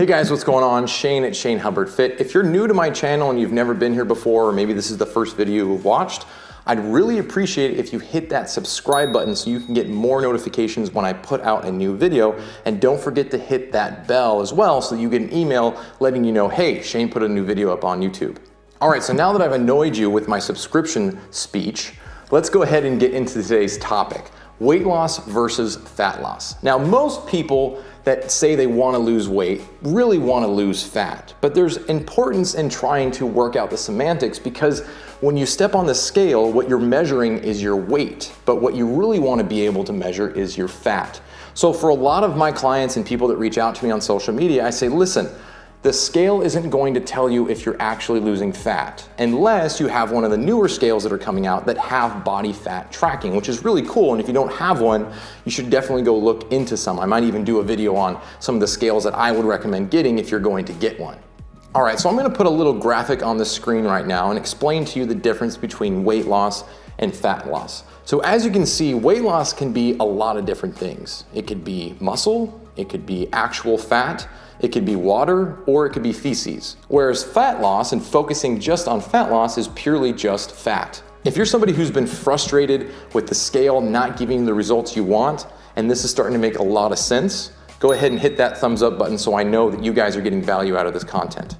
Hey guys, what's going on? Shane at Shane Hubbard Fit. If you're new to my channel and you've never been here before, or maybe this is the first video you've watched, I'd really appreciate it if you hit that subscribe button so you can get more notifications when I put out a new video. And don't forget to hit that bell as well so that you get an email letting you know, hey, Shane put a new video up on YouTube. All right, so now that I've annoyed you with my subscription speech, let's go ahead and get into today's topic. Weight loss versus fat loss. Now, most people that say they want to lose weight really want to lose fat, but there's importance in trying to work out the semantics, because when you step on the scale, what you're measuring is your weight, but what you really want to be able to measure is your fat. So for a lot of my clients and people that reach out to me on social media, I say, listen, the scale isn't going to tell you if you're actually losing fat unless you have one of the newer scales that are coming out that have body fat tracking, which is really cool. And if you don't have one, you should definitely go look into some. I might even do a video on some of the scales that I would recommend getting if you're going to get one. All right, so I'm gonna put a little graphic on the screen right now and explain to you the difference between weight loss and fat loss. So as you can see, weight loss can be a lot of different things. It could be muscle, it could be actual fat, it could be water, or it could be feces. Whereas fat loss and focusing just on fat loss is purely just fat. If you're somebody who's been frustrated with the scale not giving you the results you want, and this is starting to make a lot of sense, go ahead and hit that thumbs up button so I know that you guys are getting value out of this content.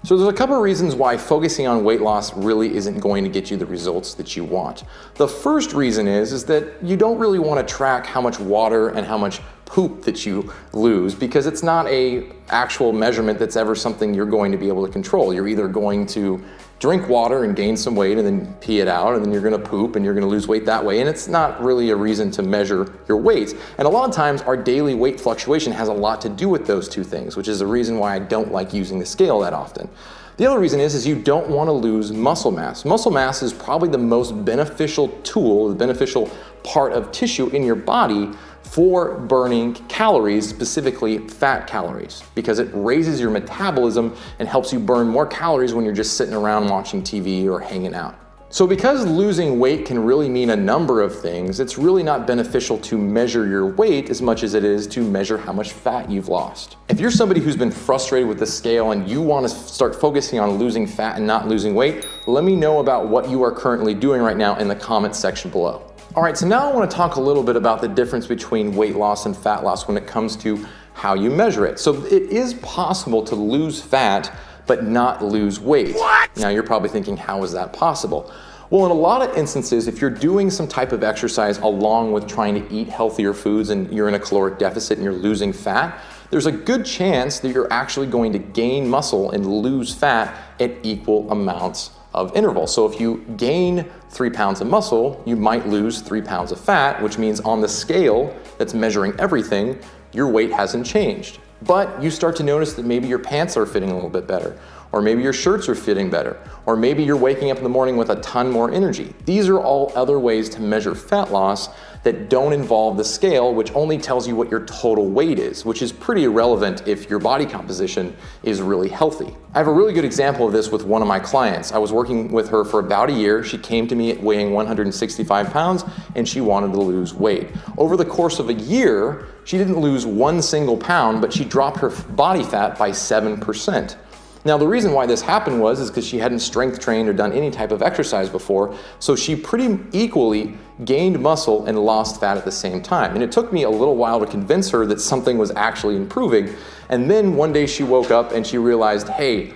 So there's a couple of reasons why focusing on weight loss really isn't going to get you the results that you want. The first reason is that you don't really want to track how much water and how much poop that you lose, because it's not a actual measurement that's ever something you're going to be able to control. You're either going to drink water and gain some weight and then pee it out, and then you're gonna poop and you're gonna lose weight that way. And it's not really a reason to measure your weight. And a lot of times our daily weight fluctuation has a lot to do with those two things, which is the reason why I don't like using the scale that often. The other reason is you don't want to lose muscle mass. Muscle mass is probably the most beneficial tool, the beneficial part of tissue in your body for burning calories, specifically fat calories, because it raises your metabolism and helps you burn more calories when you're just sitting around watching TV or hanging out. So because losing weight can really mean a number of things, it's really not beneficial to measure your weight as much as it is to measure how much fat you've lost. If you're somebody who's been frustrated with the scale and you want to start focusing on losing fat and not losing weight, let me know about what you are currently doing right now in the comments section below. All right, so now I want to talk a little bit about the difference between weight loss and fat loss when it comes to how you measure it. So it is possible to lose fat but not lose weight. What? Now you're probably thinking, how is that possible? Well, in a lot of instances, if you're doing some type of exercise along with trying to eat healthier foods and you're in a caloric deficit and you're losing fat, there's a good chance that you're actually going to gain muscle and lose fat at equal amounts of interval. So if you gain 3 pounds of muscle, you might lose 3 pounds of fat, which means on the scale that's measuring everything, your weight hasn't changed. But you start to notice that maybe your pants are fitting a little bit better, or maybe your shirts are fitting better, or maybe you're waking up in the morning with a ton more energy. These are all other ways to measure fat loss that don't involve the scale, which only tells you what your total weight is, which is pretty irrelevant if your body composition is really healthy. I have a really good example of this with one of my clients. I was working with her for about a year. She came to me weighing 165 pounds and she wanted to lose weight. Over the course of a year, she didn't lose one single pound, but she dropped her body fat by 7%. Now, the reason why this happened is because she hadn't strength trained or done any type of exercise before, so she pretty equally gained muscle and lost fat at the same time. And it took me a little while to convince her that something was actually improving. And then one day she woke up and she realized, hey,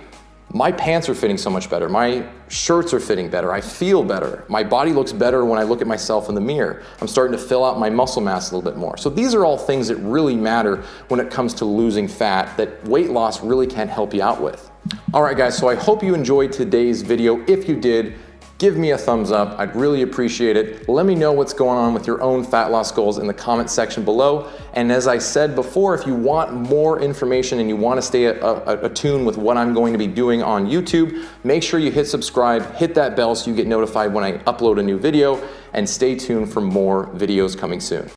my pants are fitting so much better. My shirts are fitting better. I feel better. My body looks better when I look at myself in the mirror. I'm starting to fill out my muscle mass a little bit more. So these are all things that really matter when it comes to losing fat that weight loss really can't help you out with. All right, guys, so I hope you enjoyed today's video. If you did, give me a thumbs up. I'd really appreciate it. Let me know what's going on with your own fat loss goals in the comment section below. And as I said before, if you want more information and you want to stay attuned with what I'm going to be doing on YouTube, make sure you hit subscribe, hit that bell so you get notified when I upload a new video, and stay tuned for more videos coming soon.